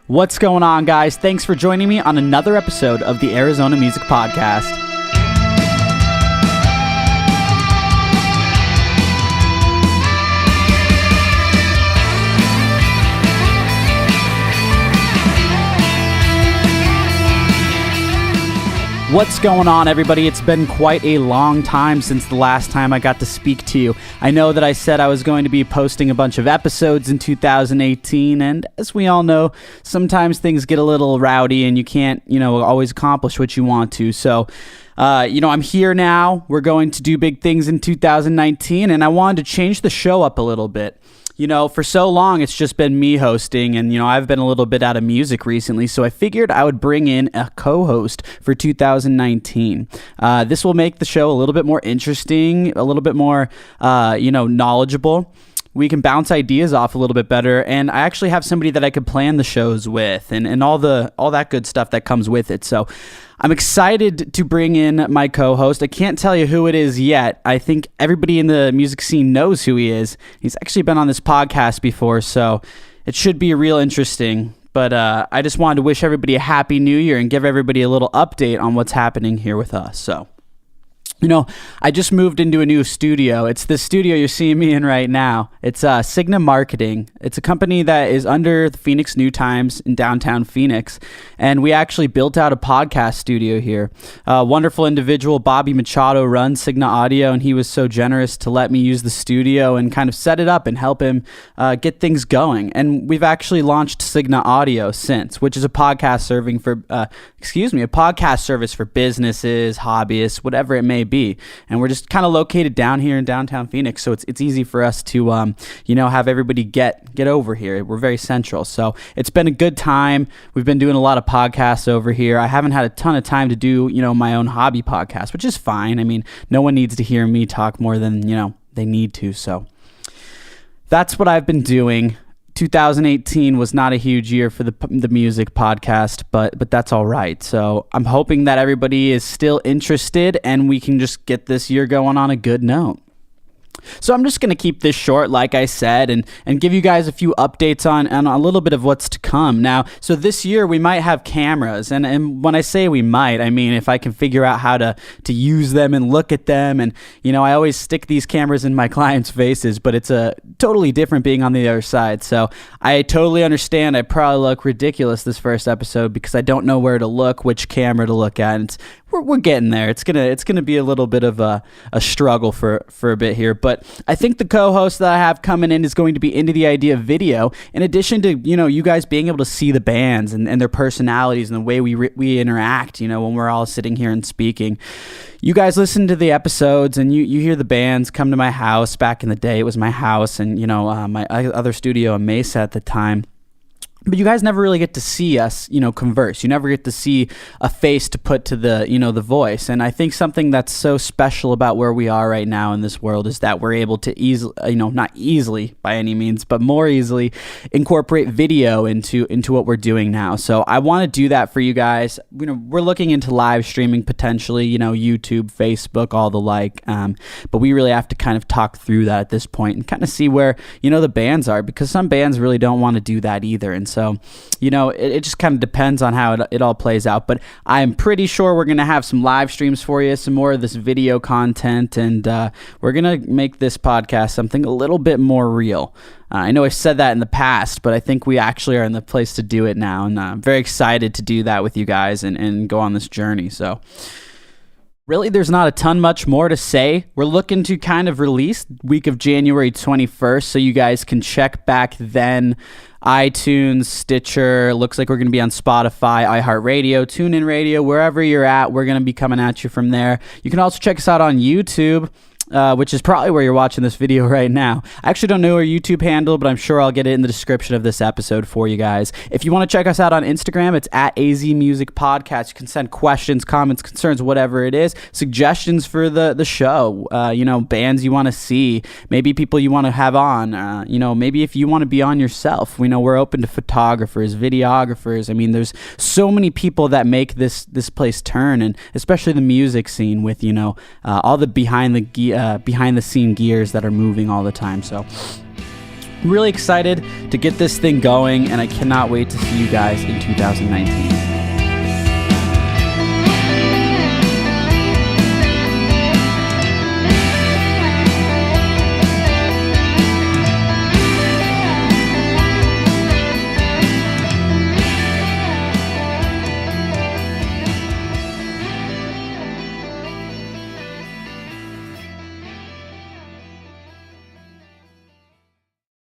What's going on, guys? Thanks for joining me on another episode of the Arizona Music Podcast. What's going on, everybody? It's been quite a long time since the last time I got to speak to you. I know that I said I was going to be posting a bunch of episodes in 2018, and as we all know, sometimes things get a little rowdy and you can't, always accomplish what you want to. So, I'm here now. We're going to do big things in 2019, and I wanted to change the show up a little bit. For so long, it's just been me hosting, and, I've been a little bit out of music recently, so I figured I would bring in a co-host for 2019. This will make the show a little bit more interesting, a little bit more, knowledgeable. We can bounce ideas off a little bit better, and I actually have somebody that I could plan the shows with, and all that good stuff that comes with it. So I'm excited to bring in my co-host. I can't tell you who it is yet. I think everybody in the music scene knows who he is. He's actually been on this podcast before, so it should be real interesting. But I just wanted to wish everybody a happy new year and give everybody a little update on what's happening here with us. So, I just moved into a new studio. It's the studio you're seeing me in right now. It's Signa Marketing. It's a company that is under the Phoenix New Times in downtown Phoenix. And we actually built out a podcast studio here. A wonderful individual, Bobby Machado, runs Signa Audio, and he was so generous to let me use the studio and kind of set it up and help him get things going. And we've actually launched Signa Audio since, which is a podcast service for businesses, hobbyists, whatever it may be. And we're just kind of located down here in downtown Phoenix, so it's easy for us to have everybody get over here. We're very central, so it's been a good time. We've been doing a lot of podcasts over here. I haven't had a ton of time to do my own hobby podcast, which is fine. I mean, no one needs to hear me talk more than they need to. So that's what I've been doing. 2018 was not a huge year for the music podcast, but that's all right. So I'm hoping that everybody is still interested and we can just get this year going on a good note. So I'm just going to keep this short, like I said, and give you guys a few updates on a little bit of what's to come. Now, so this year we might have cameras, and when I say we might, I mean if I can figure out how to use them and look at them, and I always stick these cameras in my clients' faces, but it's a totally different being on the other side. So I totally understand. I probably look ridiculous this first episode because I don't know where to look, which camera to look at, and we're getting there. It's gonna be a little bit of a struggle for a bit here, but I think the co-host that I have coming in is going to be into the idea of video. In addition to you guys being able to see the bands and their personalities and the way we interact, when we're all sitting here and speaking. You guys listen to the episodes and you hear the bands come to my house. Back in the day, it was my house and my other studio in Mesa at the time. But you guys never really get to see us, converse. You never get to see a face to put to the, the voice. And I think something that's so special about where we are right now in this world is that we're able to easily, not easily by any means, but more easily incorporate video into what we're doing now. So I want to do that for you guys. We're looking into live streaming potentially, YouTube, Facebook, all the like. But we really have to kind of talk through that at this point and kind of see where, the bands are, because some bands really don't want to do that either. And so, it just kind of depends on how it all plays out. But I'm pretty sure we're going to have some live streams for you, some more of this video content, and we're going to make this podcast something a little bit more real. I know I've said that in the past, but I think we actually are in the place to do it now. And I'm very excited to do that with you guys and go on this journey. So really, there's not a ton much more to say. We're looking to kind of release week of January 21st, so you guys can check back then. iTunes, Stitcher, looks like we're going to be on Spotify, iHeartRadio, TuneIn Radio, wherever you're at, we're going to be coming at you from there. You can also check us out on YouTube. which is probably where you're watching this video right now. I actually don't know our YouTube handle, but I'm sure I'll get it in the description of this episode for you guys. If you want to check us out on Instagram, it's at azmusicpodcast. You can send questions, comments, concerns, whatever it is, suggestions for the show, bands you want to see, maybe people you want to have on, maybe if you want to be on yourself. We know we're open to photographers, videographers. I mean, there's so many people that make this place turn, and especially the music scene with, all the behind the scene gears that are moving all the time. So really excited to get this thing going, and I cannot wait to see you guys in 2019.